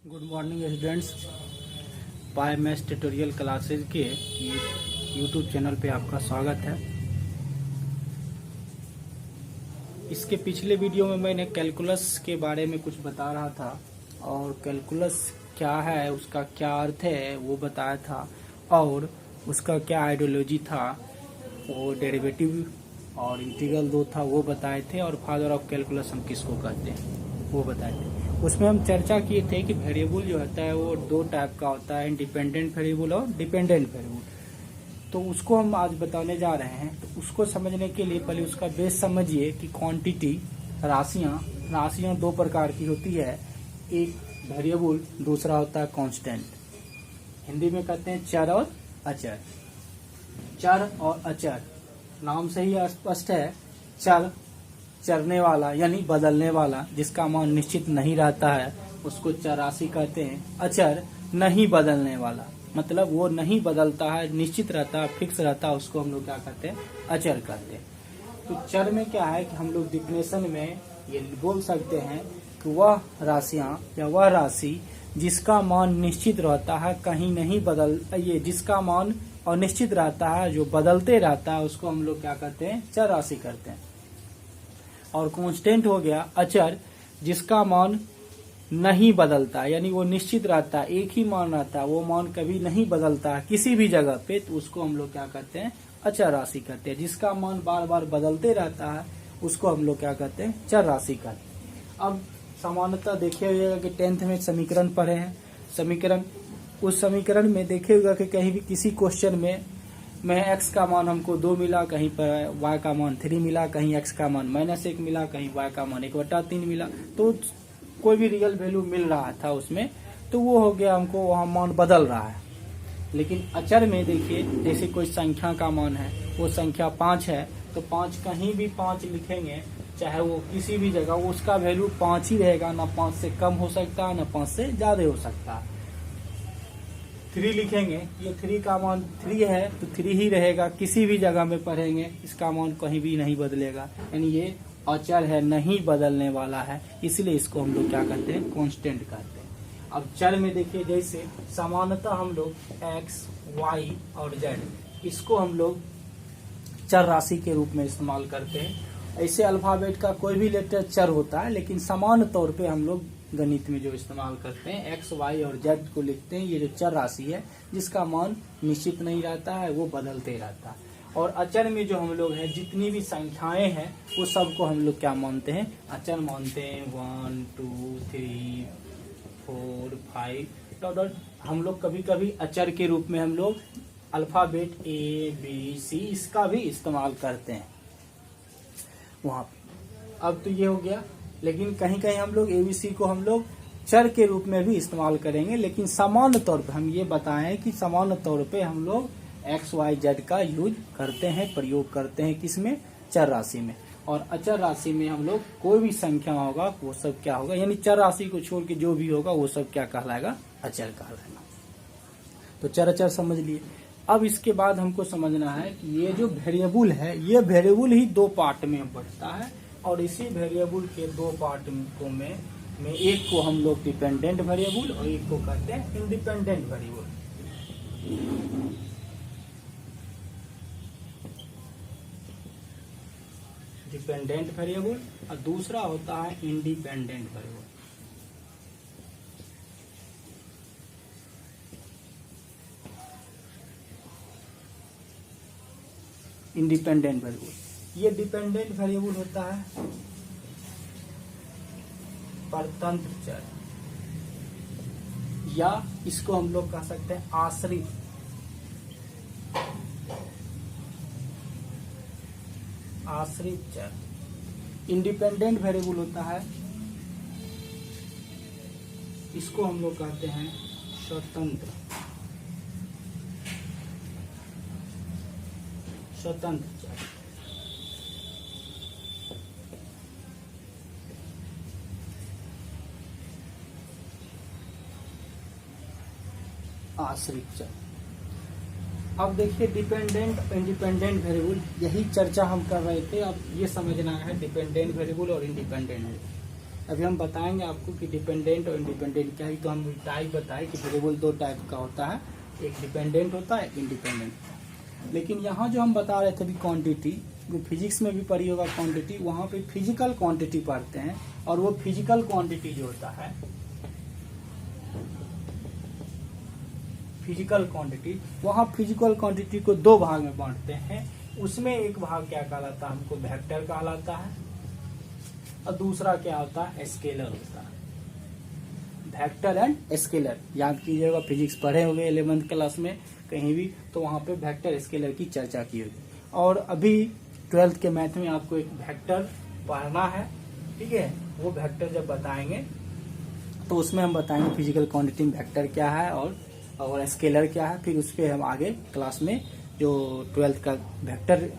Good morning students. Pi maths tutorial classes के YouTube channel पे आपका स्वागत है। इसके पिछले वीडियो में मैंने कैलकुलस के बारे में कुछ बता रहा था और कैलकुलस क्या है, उसका क्या अर्थ है वो बताया था और उसका क्या आइडियोलॉजी था, वो डेरिवेटिव और इंटीग्रल दो था वो बताए थे और फादर ऑफ कैलकुलस हम किसको कहते हैं वो बताए थे। उसमें हम चर्चा किए थे कि वेरिएबल जो होता है वो दो टाइप का होता है, इंडिपेंडेंट वेरिएबल और डिपेंडेंट वेरिएबल। तो उसको हम आज बताने जा रहे हैं। तो उसको समझने के लिए पहले उसका बेस समझिए कि क्वांटिटी राशियां दो प्रकार की होती है, एक वेरिएबल, दूसरा होता है कांस्टेंट। हिंदी में कहते हैं चर और अचर। चर और अचर नाम से ही स्पष्ट है। चर चरने वाला यानी बदलने वाला, जिसका मान निश्चित नहीं रहता है उसको चर राशि कहते हैं। अचर नहीं बदलने वाला, मतलब वो नहीं बदलता है, निश्चित रहता है, फिक्स रहता है, उसको हम लोग क्या कहते हैं, अचर कहते हैं। तो चर में क्या है कि हम लोग डिफिनेशन में ये बोल सकते हैं कि वह राशियां या वह राशि जिसका मान निश्चित रहता है, कहीं नहीं बदल, ये जिसका मान अनिश्चित रहता है, जो बदलते रहता है, उसको हम लोग क्या कहते हैं, चर राशि करते हैं। और कांस्टेंट हो गया अचर, जिसका मान नहीं बदलता यानी वो निश्चित रहता है, एक ही मान रहता है, वो मान कभी नहीं बदलता है किसी भी जगह पे, तो उसको हम लोग क्या कहते हैं, अचर राशि कहते हैं। जिसका मान बार बार बदलते रहता है उसको हम लोग क्या कहते हैं, चर राशि कहते हैं। अब सामान्यतः देखे हुएगा कि 10th में समीकरण पढ़े हैं। समीकरण, उस समीकरण में देखे हुएगा कि कहीं भी किसी क्वेश्चन में x का मान हमको 2 मिला, कहीं पर y का मान 3 मिला, कहीं x का मान -1 मिला, कहीं y का मान 1/3 मिला, तो कोई भी रियल वैल्यू मिल रहा था उसमें, तो वो हो गया हमको वहाँ मान बदल रहा है। लेकिन अचर में देखिए, जैसे कोई संख्या का मान है, वो संख्या 5 है, तो 5 कहीं भी 5 लिखेंगे, चाहे वो किसी भी जगह, उसका वैल्यू 5 ही रहेगा, ना 5 से कम हो सकता है ना 5 से ज्यादा हो सकता है। 3 लिखेंगे, ये 3 का मान 3 है तो 3 ही रहेगा, किसी भी जगह में पढ़ेंगे, इसका मान कहीं भी नहीं बदलेगा, यानी ये अचर है, नहीं बदलने वाला है, इसलिए इसको हम लोग क्या कहते हैं, कांस्टेंट कहते हैं। अब चर में देखिए, जैसे सामान्यतः हम लोग x, y और z, इसको हम लोग चर राशि के रूप में इस्तेमाल करते हैं। ऐसे अल्फाबेट का कोई भी लेटर चर होता है, लेकिन सामान्य तौर पे हम लोग गणित में जो इस्तेमाल करते हैं, x, y और z को लिखते हैं। ये जो चर राशि है जिसका मान निश्चित नहीं रहता है, वो बदलते रहता है। और अचर में जो हम लोग हैं, जितनी भी संख्याएं हैं वो सबको हम लोग क्या मानते हैं, अचर मानते हैं। 1 2 3 4 5 हम लोग कभी कभी अचर के रूप में हम लोग अल्फाबेट ABC इसका भी इस्तेमाल करते हैं वहां पे। अब तो ये हो गया, लेकिन कहीं कहीं हम लोग ABC को हम लोग चर के रूप में भी इस्तेमाल करेंगे, लेकिन सामान्य तौर पे हम ये बताएं कि सामान्य तौर पे हम लोग x, y, z का यूज करते हैं, प्रयोग करते हैं, किसमें, चर राशि में। और अचर राशि में हम लोग कोई भी संख्या होगा वो सब क्या होगा, यानी चर राशि को छोड़ के जो भी होगा वो सब क्या कहलाएगा, अचर कहलाएगा। तो चर अचर समझ लिए। अब इसके बाद हमको समझना है कि ये जो वेरिएबल है, ये वेरिएबल ही दो पार्ट में बढ़ता है, और इसी वेरिएबल के दो पार्ट में एक को हम लोग डिपेंडेंट वेरिएबल और एक को कहते हैं इंडिपेंडेंट वेरिएबल। डिपेंडेंट वेरिएबल और दूसरा होता है इंडिपेंडेंट वेरिएबल। इंडिपेंडेंट वेरिएबल, ये डिपेंडेंट वेरिएबल होता है परतंत्र चर, या इसको हम लोग कह सकते हैं आश्रित। आश्रित चर इंडिपेंडेंट वेरिएबल होता है, इसको हम लोग कहते हैं स्वतंत्र चर। आश्रित चर। अब देखिए, डिपेंडेंट और इंडिपेंडेंट वेरिएबल, यही चर्चा हम कर रहे थे। अब ये समझना है डिपेंडेंट वेरिएबल और इंडिपेंडेंट वेरिएबल। अभी हम बताएंगे आपको कि डिपेंडेंट और इंडिपेंडेंट क्या है। तो हम टाइप बताए कि वेरिएबल दो टाइप का होता है, एक डिपेंडेंट होता है, एक इंडिपेंडेंट। लेकिन यहाँ जो हम बता रहे थे अभी क्वांटिटी, जो फिजिक्स में भी पढ़ी होगा क्वांटिटी, वहाँ पे फिजिकल क्वांटिटी पढ़ते हैं। और वो फिजिकल क्वांटिटी जो होता है, फिजिकल क्वांटिटी, वहाँ फिजिकल क्वांटिटी को दो भाग में बांटते हैं। उसमें एक भाग क्या कहलाता है, हमको वेक्टर कहलाता है, और दूसरा क्या होता है, स्केलर होता है। वेक्टर एंड स्केलर याद कीजिएगा, फिजिक्स पढ़े होंगे 11th क्लास में कहीं भी, तो वहाँ पे वेक्टर स्केलर की चर्चा की होगी। और अभी 12th के मैथ में आपको एक वेक्टर पढ़ना है, ठीक है। वो वेक्टर जब बताएंगे तो उसमें हम बताएंगे फिजिकल क्वांटिटी में वेक्टर क्या है और स्केलर क्या है। फिर उस पर हम आगे क्लास में जो 12th का वेक्टर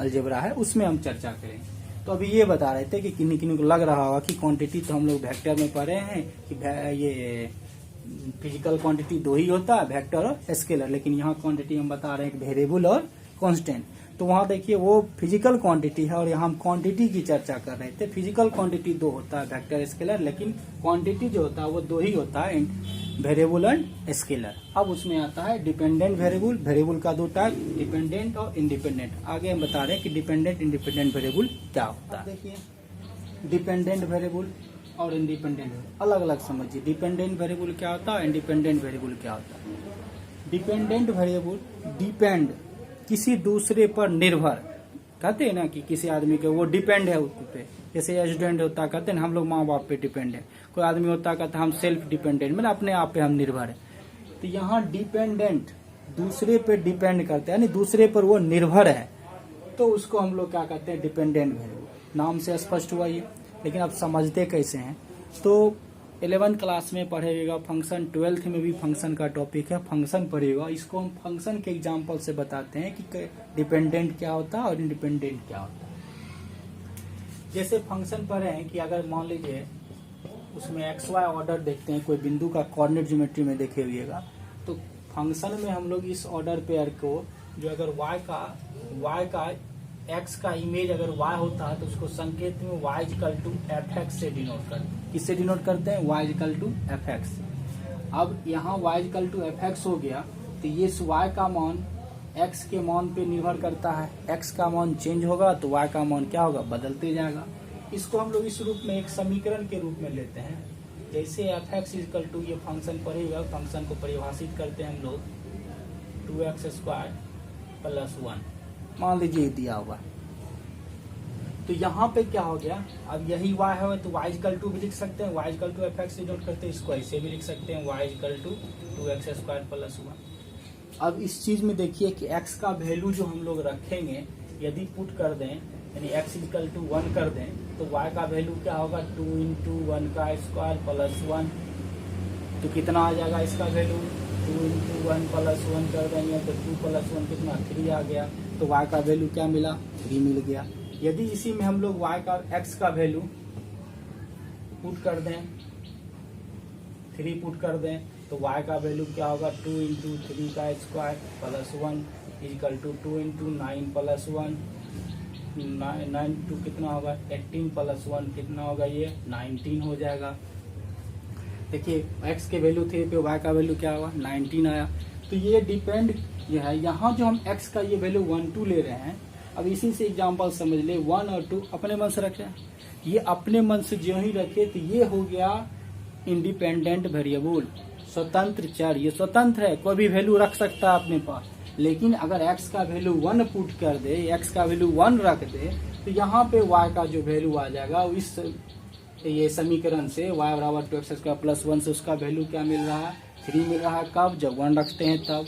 अलजेब्रा है उसमें हम चर्चा करेंगे। तो अभी ये बता रहे थे कि किन्हीं किन्हीं को लग रहा होगा कि क्वांटिटी तो हम लोग वेक्टर में पढ़े हैं कि ये फिजिकल क्वांटिटी दो ही होता है, वेक्टर और स्केलर। लेकिन यहाँ क्वांटिटी हम बता रहे हैं कि वेरिएबल और कांस्टेंट। तो वहाँ देखिए वो फिजिकल क्वांटिटी है और यहाँ हम क्वांटिटी की चर्चा कर रहे थे। फिजिकल क्वांटिटी दो होता है, वेक्टर स्केलर, लेकिन क्वांटिटी जो होता है वो दो ही होता है, वेरिएबल एंड स्केलर। अब उसमें आता है डिपेंडेंट वेरिएबल, वेरिएबल का दो टाइप, डिपेंडेंट और इंडिपेंडेंट। आगे हम बता रहे हैं कि डिपेंडेंट इंडिपेंडेंट वेरिएबल क्या होता है। देखिए डिपेंडेंट वेरिएबल और इंडिपेंडेंट वेरिएबल अलग अलग समझिए। डिपेंडेंट वेरिएबल क्या होता है, इंडिपेंडेंट वेरिएबल क्या होता है। डिपेंडेंट वेरिएबल डिपेंड, किसी दूसरे पर निर्भर, कहते हैं ना कि किसी आदमी के वो डिपेंड है उस पे। जैसे स्टूडेंट होता है, कहते हैं हम लोग माँ बाप पे डिपेंड है। कोई आदमी होता है कहता है हम सेल्फ डिपेंडेंट, मतलब अपने आप पे हम निर्भर है। तो यहाँ डिपेंडेंट दूसरे पे डिपेंड करते हैं, यानी दूसरे पर वो निर्भर है, तो उसको हम लोग क्या कहते हैं, डिपेंडेंट वेरिएबल। नाम से स्पष्ट हुआ ये। लेकिन आप समझते कैसे हैं, तो 11th क्लास में पढ़ेगा फंक्शन, 12th में भी फंक्शन का टॉपिक है, फंक्शन पढ़ेगा। इसको हम फंक्शन के एग्जांपल से बताते हैं कि डिपेंडेंट क्या होता है और इंडिपेंडेंट क्या होता है। जैसे फंक्शन पढ़े हैं कि अगर मान लीजिए उसमें एक्स वाई ऑर्डर देखते हैं, कोई बिंदु का कोऑर्डिनेट ज्योमेट्री में देखे हुएगा, तो फंक्शन में हम लोग इस ऑर्डर पेयर को, जो अगर y का x का इमेज अगर y होता है तो उसको संकेत में y equal to F X से डिनोट करते हैं। किससे डिनोट करते हैं, y equal to F X. अब यहाँ y equal to F X हो गया, तो ये y का मान x के मान पे निर्भर करता है। x का मान चेंज होगा तो y का मान क्या होगा, बदलते जाएगा। इसको हम लोग इस रूप में एक समीकरण के रूप में लेते हैं। जैसे एफ एक्स इक्वल टू, ये फंक्शन पढ़ेगा, फंक्शन को परिभाषित करते हैं हम लोग 2x² प्लस 1, मान लीजिए दिया हुआ। तो यहाँ पे क्या हो गया, अब यही y है तो y इक्वल टू भी लिख सकते हैं, y equal to F X से डिनोट करते हैं, इसको ऐसे भी लिख सकते हैं y equal to 2x² plus 1। अब इस चीज में देखिए कि x का वैल्यू जो हम लोग रखेंगे, यदि पुट कर दें, यानी x इक्वल टू 1 कर दें, तो y का वैल्यू क्या होगा, 2 इंटू 1 का स्क्वायर प्लस 1। तो कितना आ जाएगा इसका वैल्यू, 2 इंटू 1 प्लस 1 कर देंगे तो 2 प्लस 1 कितना, 3 आ गया। तो y का वैल्यू क्या मिला, 3 मिल गया। यदि इसी में हम लोग x का वैल्यू पुट कर दें, 3 पुट कर दें, तो y का वैल्यू क्या होगा, 2 इंटू 3 का square plus 1 equal to 2 into 9 plus 1, 9 two कितना होगा, 18 प्लस 1 कितना होगा, ये 19 हो जाएगा। देखिए x के वैल्यू 3 पे y का वैल्यू क्या होगा, 19 आया। तो ये डिपेंड ये है। यहाँ जो हम x का ये वैल्यू 1 2 ले रहे हैं, अब इसी से एग्जांपल समझ ले, 1 और 2 अपने मन से रख रहे हैं। ये अपने मन से जो ही रखे तो ये हो गया इंडिपेंडेंट वेरिएबल, स्वतंत्र चर। ये स्वतंत्र है, कोई भी वैल्यू रख सकता है अपने पास। लेकिन अगर x का वैल्यू 1 पुट कर दे, x का वैल्यू 1 रख दे, तो यहाँ पे y का जो वैल्यू आ जाएगा, इस ये समीकरण से y बराबर 2x² प्लस 1 से उसका वैल्यू क्या मिल रहा है, 3 मिल रहा है। कब, जब 1 रखते हैं तब।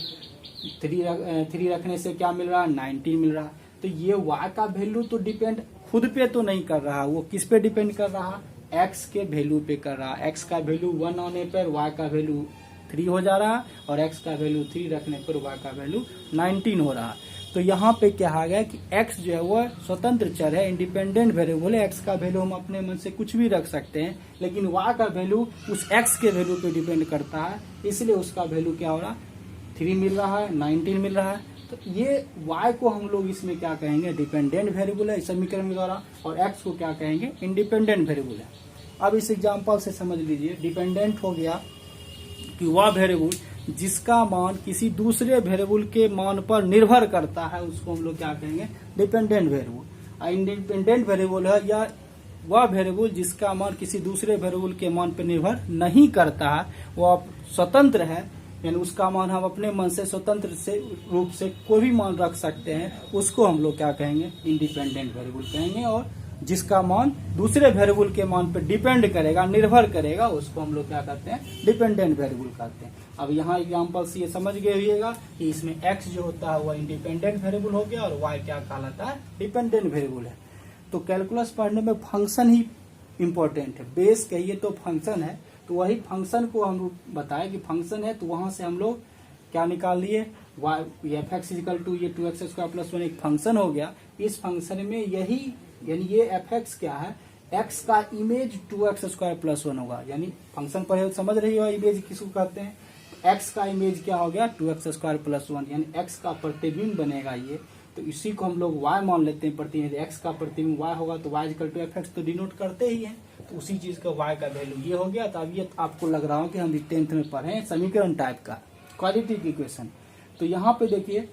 3 रखने से क्या मिल रहा है, 19 मिल रहा है। तो ये y का वैल्यू तो डिपेंड खुद पे तो नहीं कर रहा, वो किस पे डिपेंड कर रहा है, x के वैल्यू पे कर रहा है। x का वैल्यू 1 होने पर y का वैल्यू 3 हो जा रहा है, और x का वैल्यू 3 रखने पर y का वैल्यू 19 हो रहा है। तो यहाँ पे क्या आ गया कि x जो है वो स्वतंत्र चर है, इंडिपेंडेंट वेरिएबल है। x का वैल्यू हम अपने मन से कुछ भी रख सकते हैं, लेकिन y का वैल्यू उस x के वैल्यू पे डिपेंड करता है, इसलिए उसका वैल्यू क्या हो रहा है, 3 मिल रहा है, 19 मिल रहा है। तो ये y को हम लोग इसमें क्या कहेंगे, डिपेंडेंट वेरिएबल है इस समीकरण के द्वारा, और x को क्या कहेंगे, इंडिपेंडेंट वेरिएबल है। अब इस एग्जाम्पल से समझ लीजिए, डिपेंडेंट हो गया कि वह वेरिएबल जिसका मान किसी दूसरे वेरिएबल के मान पर निर्भर करता है उसको हम लोग क्या कहेंगे, डिपेंडेंट वेरिएबल। इंडिपेंडेंट वेरिएबल है या वह वेरिएबल जिसका मान किसी दूसरे वेरिएबल के मान पर निर्भर नहीं करता है, वह स्वतंत्र है, यानी उसका मान हम अपने मन से स्वतंत्र से रूप से कोई भी मान रख सकते हैं, उसको हम लोग क्या कहेंगे, इंडिपेंडेंट वेरिएबल कहेंगे। और जिसका मान दूसरे वेरिएबल के मान पर डिपेंड करेगा, निर्भर करेगा, उसको हम लोग क्या कहते हैं, डिपेंडेंट वेरिएबल कहते हैं। अब यहाँ एग्जाम्पल से ये समझ गए होइएगा कि इसमें x जो होता है वह इंडिपेंडेंट वेरिएबल हो गया और y क्या कहलाता है, डिपेंडेंट वेरिएबल है। तो कैलकुलस पढ़ने में फंक्शन ही इम्पोर्टेंट है, बेस कहिए तो फंक्शन है। तो वही फंक्शन को हम बताए कि फंक्शन है, तो वहां से हम लोग क्या निकाल लिए, एफ एक्स इजिकल टू ये 2x² + 1 एक फंक्शन हो गया। इस फंक्शन में यही यानी ये एफ एक्स क्या है, x का इमेज 2x² + 1 होगा। यानी फंक्शन पर समझ रही हो इमेज किसको कहते हैं, x का इमेज क्या हो गया, 2x² + 1, यानी x का प्रतिबिंब बनेगा ये। तो इसी को हम लोग y मान लेते हैं प्रतिबिंब, x का प्रतिबिंब y होगा तो y equal to F X तो डिनोट करते ही हैं। तो उसी चीज का y का वैल्यू ये हो गया। तो अब ये आपको लग रहा हो कि हम 10th में पढ़े समीकरण टाइप का क्वाड्रेटिक इक्वेशन। तो यहाँ पे देखिए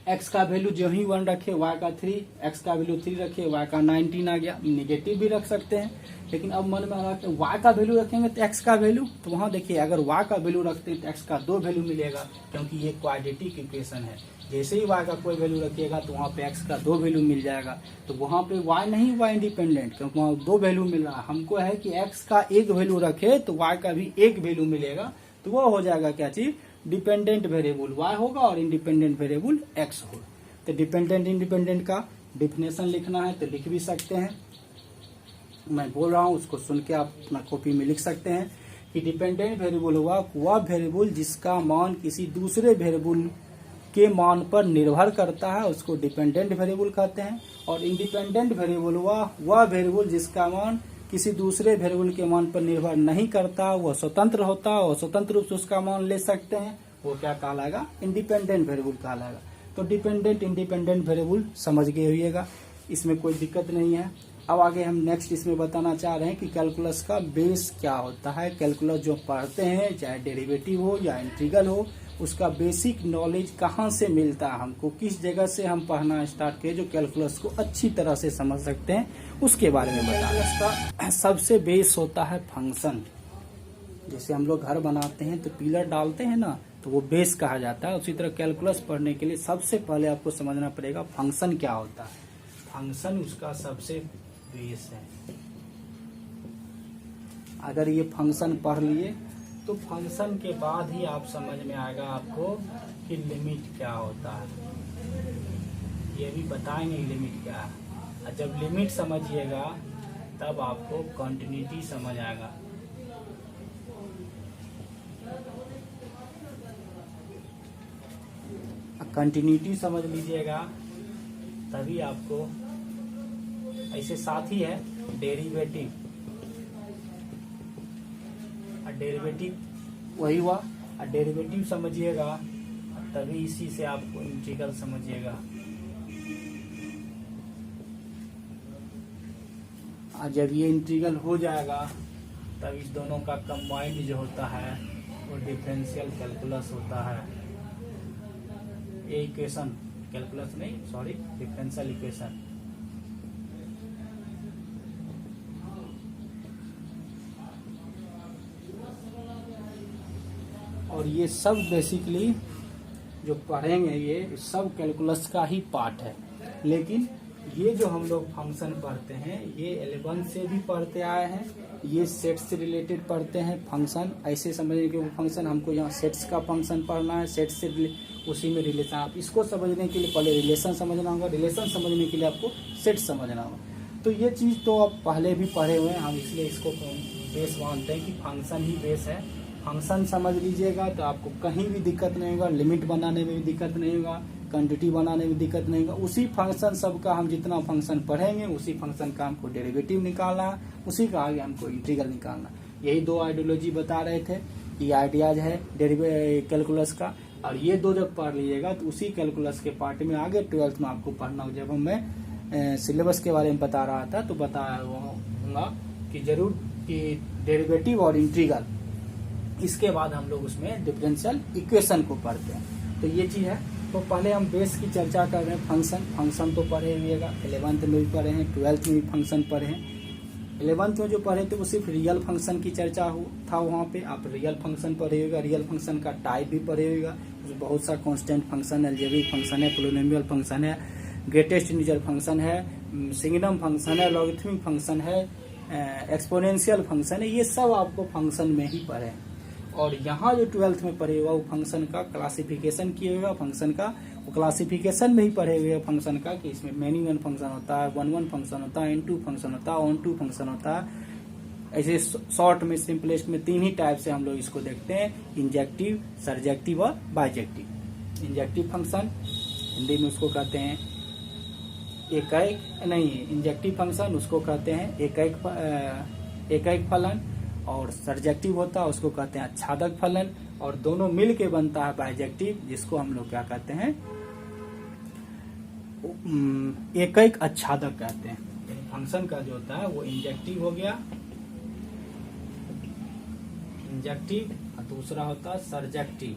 x का वैल्यू जो ही 1 रखे, y का 3, x का वैल्यू 3 रखे, y का 19 आ गया। निगेटिव भी रख सकते हैं, लेकिन अब मन में आ रहा है y का वैल्यू रखेंगे तो x का वैल्यू, तो वहां देखिए अगर y का वैल्यू रखते हैं तो x का 2 वैल्यू मिलेगा, क्योंकि ये क्वाड्रेटिक इक्वेशन है। जैसे ही y का कोई वैल्यू रखिएगा तो वहां पे x का 2 वैल्यू मिल जाएगा। तो वहां पे y नहीं हुआ इंडिपेंडेंट, क्योंकि वहां 2 वैल्यू मिल रहा है। हमको है कि x का 1 वैल्यू रखे तो y का भी 1 वैल्यू मिलेगा, तो वो हो जाएगा क्या चीज, डिपेंडेंट वेरिएबल y होगा और इंडिपेंडेंट वेरिएबल x होगा। तो डिपेंडेंट इंडिपेंडेंट का डिफिनेशन लिखना है तो लिख भी सकते हैं, मैं बोल रहा हूं उसको सुन के आप अपना कॉपी में लिख सकते हैं कि डिपेंडेंट वेरिएबल हुआ वह वेरिएबल जिसका मान किसी दूसरे वेरिएबल के मान पर निर्भर करता है उसको डिपेंडेंट वेरिएबल कहते हैं। और इंडिपेंडेंट वेरिएबल हुआ वह वेरिएबल जिसका मान किसी दूसरे वेरिएबल के मान पर निर्भर नहीं करता, वह स्वतंत्र होता है और स्वतंत्र रूप से उसका मान ले सकते हैं, वो क्या कहलाएगा, इंडिपेंडेंट वेरिएबल कहलाएगा। तो डिपेंडेंट इंडिपेंडेंट वेरिएबल समझ गए होइएगा, इसमें कोई दिक्कत नहीं है। अब आगे हम नेक्स्ट इसमें बताना चाह रहे हैं कि कैलकुलस का बेस क्या होता है। कैलकुलस जो पढ़ते हैं, चाहे डेरिवेटिव हो या इंटीग्रल हो, उसका बेसिक नॉलेज कहाँ से मिलता है, हमको किस जगह से हम पढ़ना स्टार्ट किए जो कैलकुलस को अच्छी तरह से समझ सकते हैं, उसके बारे में बताना। इसका सबसे बेस होता है फंक्शन। जैसे हम लोग घर बनाते हैं तो पिलर डालते हैं ना, तो वो बेस कहा जाता है। उसी तरह कैलकुलस पढ़ने के लिए सबसे पहले आपको समझना पड़ेगा फंक्शन क्या होता है। फंक्शन उसका सबसे बेस है। अगर ये फंक्शन पढ़ लिए तो फंक्शन के बाद ही आप समझ में आएगा आपको कि लिमिट क्या होता है, ये भी बताएंगे लिमिट क्या है। और जब लिमिट समझिएगा तब आपको कंटिन्यूटी समझ आएगा। कंटिन्यूटी समझ लीजिएगा तभी आपको, ऐसे साथ ही है डेरिवेटिव, और डेरिवेटिव वही हुआ, और डेरिवेटिव समझिएगा तभी इसी से आपको इंटीग्रल समझिएगा। और जब ये इंटीग्रल हो जाएगा तब इस दोनों का कंबाइंड जो होता है वो डिफरेंशियल कैलकुलस होता है। ये इक्वेशन कैलकुलस नहीं, सॉरी, डिफरेंशियल इक्वेशन। और ये सब बेसिकली जो पढ़ेंगे ये सब कैलकुलस का ही पार्ट है। लेकिन ये जो हम लोग फंक्शन पढ़ते हैं ये 11 से भी पढ़ते आए हैं, ये सेट से रिलेटेड पढ़ते हैं फंक्शन। ऐसे समझने के फंक्शन हमको यहाँ सेट्स का फंक्शन पढ़ना है, सेट से उसी में रिलेशन। आप इसको समझने के लिए पहले रिलेशन समझना होगा, रिलेशन समझने के लिए आपको सेट समझना होगा। तो ये चीज़ तो आप पहले भी पढ़े हुए हैं, हम इसलिए इसको बेस मानते हैं कि फंक्शन ही बेस है। फंक्शन समझ लीजिएगा तो आपको कहीं भी दिक्कत नहीं होगा, लिमिट बनाने में भी दिक्कत नहीं होगा, क्वांटिटी बनाने में दिक्कत नहीं होगा। उसी फंक्शन सबका हम जितना फंक्शन पढ़ेंगे उसी फंक्शन का हमको डेरिवेटिव निकालना है, उसी का आगे हमको इंटीग्रल निकालना। यही दो आइडियोलॉजी बता रहे थे, ये आइडियाज है कैलकुलस का। और ये दो जब पढ़ लीजिएगा तो उसी कैलकुलस के पार्ट में आगे 12th में आपको पढ़ना हो। जब मैं सिलेबस के बारे में बता रहा था तो बताया होगा कि जरूर कि डेरिवेटिव और इंटीग्रल, इसके बाद हम लोग उसमें डिफरेंशियल इक्वेशन को पढ़ते हैं। तो ये चीज है। तो पहले हम बेस की चर्चा कर रहे हैं। फंक्शन तो पढ़े हुएगा, 11th में भी पढ़े हैं, 12th में भी फंक्शन पढ़े हैं। 11th में जो पढ़े थे वो सिर्फ रियल फंक्शन की चर्चा था। वहाँ पे आप रियल फंक्शन पढ़े होगा, रियल फंक्शन का टाइप भी पढ़े होगा। बहुत सा कांस्टेंट फंक्शन, अलजेब्रिक फंक्शन है, पोलिनोमियल फंक्शन है, ग्रेटेस्ट इंटीजर फंक्शन है, सिग्नम फंक्शन है, लॉगरिथमिक फंक्शन है, एक्सपोनेंशियल फंक्शन है। ये सब आपको फंक्शन में ही पढ़े। और यहाँ जो 12th में पढ़े हुआ वो फंक्शन का क्लासिफिकेशन किए हुआ, फंक्शन का वो क्लासिफिकेशन में ही पढ़े हुए फंक्शन का, कि इसमें मैनी वन फंक्शन होता है, वन फंक्शन होता है, N2 फंक्शन होता है, ऑन2 फंक्शन होता है। ऐसे शॉर्ट में सिंपलेस्ट में 3 ही टाइप से हम लोग इसको देखते हैं, इंजेक्टिव, सरजेक्टिव और बाइजेक्टिव। इंजेक्टिव फंक्शन हिंदी में उसको कहते हैं इंजेक्टिव फंक्शन उसको कहते हैं एकैक फलन, और सरजेक्टिव होता है उसको कहते हैं आच्छादक फलन, और दोनों मिल के बनता है बाइजेक्टिव, जिसको हम लोग क्या कहते हैं, एकैक आच्छादक कहते हैं। फंक्शन का जो होता है वो इंजेक्टिव हो गया, इंजेक्टिव, और दूसरा होता है सरजेक्टिव,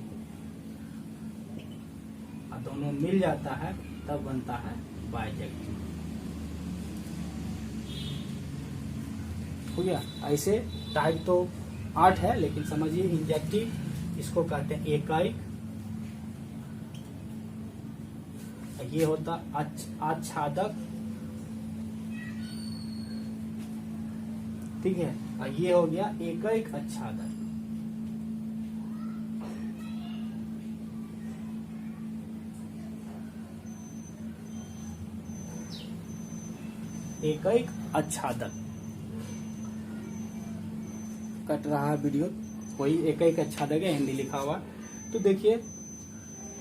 और दोनों मिल जाता है तब बनता है बाइजेक्टिव। हो गया। ऐसे टाइप तो 8 है, लेकिन समझिए इंजेक्टिव इसको कहते हैं एकैक, ये होता आच्छादक, ठीक है, और ये हो गया एकैक आच्छादक। एकैक आच्छादक कट रहा है वीडियो, वही एकैक आच्छादक है, हिंदी लिखा हुआ। तो देखिए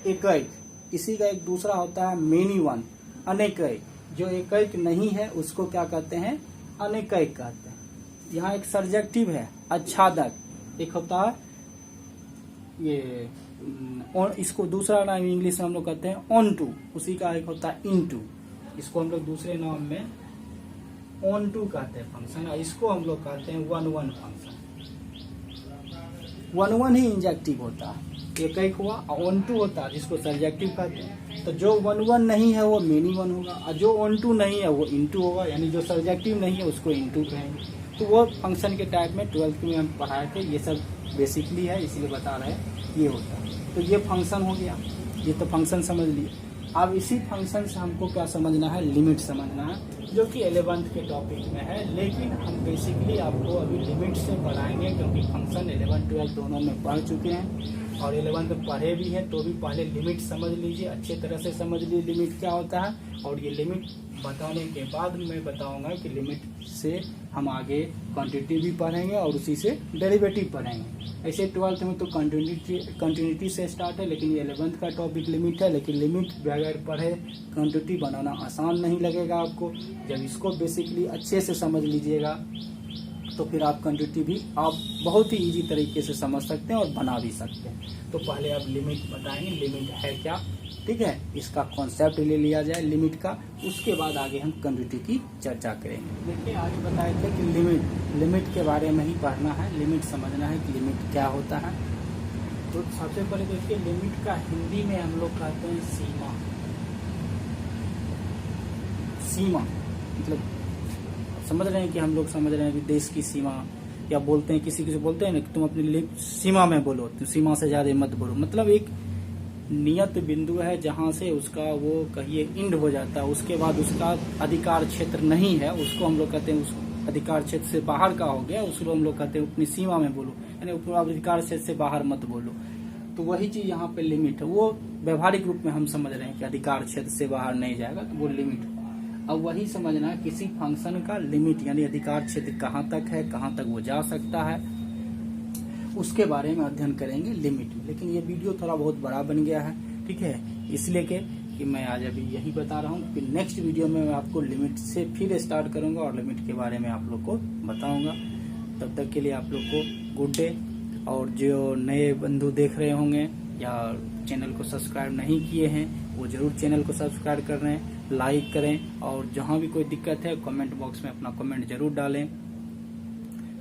एकैक, इसी का एक दूसरा होता है मेनी वन, अनेकैक। जो एकैक नहीं है उसको क्या कहते हैं, अनेकैक कहते हैं। यहाँ एक सरजेक्टिव है आच्छादक, एक होता है ये इसको दूसरा नाम इंग्लिश में हम लोग कहते हैं ऑन2, उसी का एक होता है इन2, इसको हम लोग दूसरे नाम में ऑन2 कहते हैं फंक्शन, और इसको हम लोग कहते हैं 1-1 फंक्शन। 1-1 ही इंजेक्टिव होता है, एकैक हुआ, और ऑन2 होता है जिसको सरजेक्टिव कहते हैं। तो जो 1-1 नहीं है वो मेनी वन होगा, और जो ऑन2 नहीं है वो इन2 होगा, यानी जो सरजेक्टिव नहीं है उसको इन2 कहेंगे। तो वो फंक्शन के टाइप में 12th में हम पढ़ाए थे, ये सब बेसिकली है इसलिए बता रहे हैं, ये होता है। तो ये फंक्शन हो गया, ये तो फंक्शन समझ लिए। अब इसी फंक्शन से हमको क्या समझना है, लिमिट समझना है, जो कि 11th के टॉपिक में है। लेकिन हम बेसिकली आपको अभी लिमिट से पढ़ाएंगे, क्योंकि फंक्शन 11, 12 दोनों में पढ़ चुके हैं, और 11th में पढ़े भी हैं। तो भी पहले लिमिट समझ लीजिए, अच्छे तरह से समझ लीजिए लिमिट क्या होता है, और ये लिमिट बताने के बाद मैं बताऊंगा कि लिमिट से हम आगे क्वांटिटी भी पढ़ेंगे और उसी से डेरिवेटिव पढ़ेंगे। ऐसे 12th में तो कंटिन्यूटी से स्टार्ट है, लेकिन ये 11th का टॉपिक लिमिट है। लेकिन लिमिट बगैर पढ़े क्वांटिटी बनाना आसान नहीं लगेगा आपको। जब इसको बेसिकली अच्छे से समझ लीजिएगा तो फिर आप क्वांटिटी भी आप बहुत ही इजी तरीके से समझ सकते हैं और बना भी सकते हैं। तो पहले आप लिमिट बताएंगे, लिमिट है क्या, ठीक है, इसका कॉन्सेप्ट ले लिया जाए लिमिट का, उसके बाद आगे हम क्वांटिटी की चर्चा करेंगे। देखिए आगे बताए थे कि लिमिट के बारे में ही पढ़ना है, लिमिट समझना है कि लिमिट क्या होता है। तो सबसे पहले देखिए लिमिट का हिंदी में हम लोग कहते हैं सीमा। सीमा मतलब समझ रहे हैं कि हम लोग समझ रहे हैं कि देश की सीमा, या बोलते हैं किसी बोलते हैं ना कि तुम अपनी सीमा में बोलो, तुम सीमा से ज्यादा मत बोलो। मतलब एक नियत बिंदु है जहां से उसका वो कहिए इंड हो जाता है, उसके बाद उसका अधिकार क्षेत्र नहीं है, उसको हम लोग कहते हैं उस अधिकार क्षेत्र से बाहर का हो गया, उसको हम लोग कहते हैं अपनी सीमा में बोलो, यानी अधिकार क्षेत्र से बाहर मत बोलो। तो वही चीज यहाँ पे लिमिट है, वो व्यवहारिक रूप में हम समझ रहे हैं कि अधिकार क्षेत्र से बाहर नहीं जाएगा, तो वो लिमिट। अब वही समझना है किसी फंक्शन का लिमिट, यानी अधिकार क्षेत्र कहाँ तक है, कहाँ तक वो जा सकता है, उसके बारे में अध्ययन करेंगे लिमिट में। लेकिन ये वीडियो थोड़ा बहुत बड़ा बन गया है, ठीक है, इसलिए कि मैं आज अभी यही बता रहा हूँ। फिर नेक्स्ट वीडियो में मैं आपको लिमिट से फिर स्टार्ट करूंगा और लिमिट के बारे में आप लोग को बताऊंगा। तब तक के लिए आप लोग को गुड डे। और जो नए बंधु देख रहे होंगे या चैनल को सब्सक्राइब नहीं किए हैं वो जरूर चैनल को सब्सक्राइब कर रहे हैं, लाइक करें, और जहाँ भी कोई दिक्कत है कमेंट बॉक्स में अपना कमेंट जरूर डालें।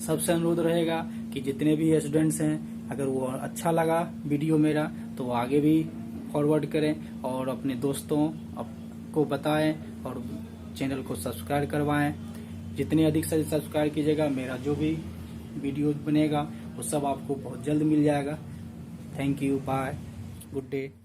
सबसे अनुरोध रहेगा कि जितने भी स्टूडेंट्स हैं, अगर वो अच्छा लगा वीडियो मेरा तो वो आगे भी फॉरवर्ड करें और अपने दोस्तों को बताएं और चैनल को सब्सक्राइब करवाएं। जितने अधिक से सब्सक्राइब कीजिएगा, मेरा जो भी वीडियो बनेगा वो सब आपको बहुत जल्द मिल जाएगा। Thank you, bye, good day.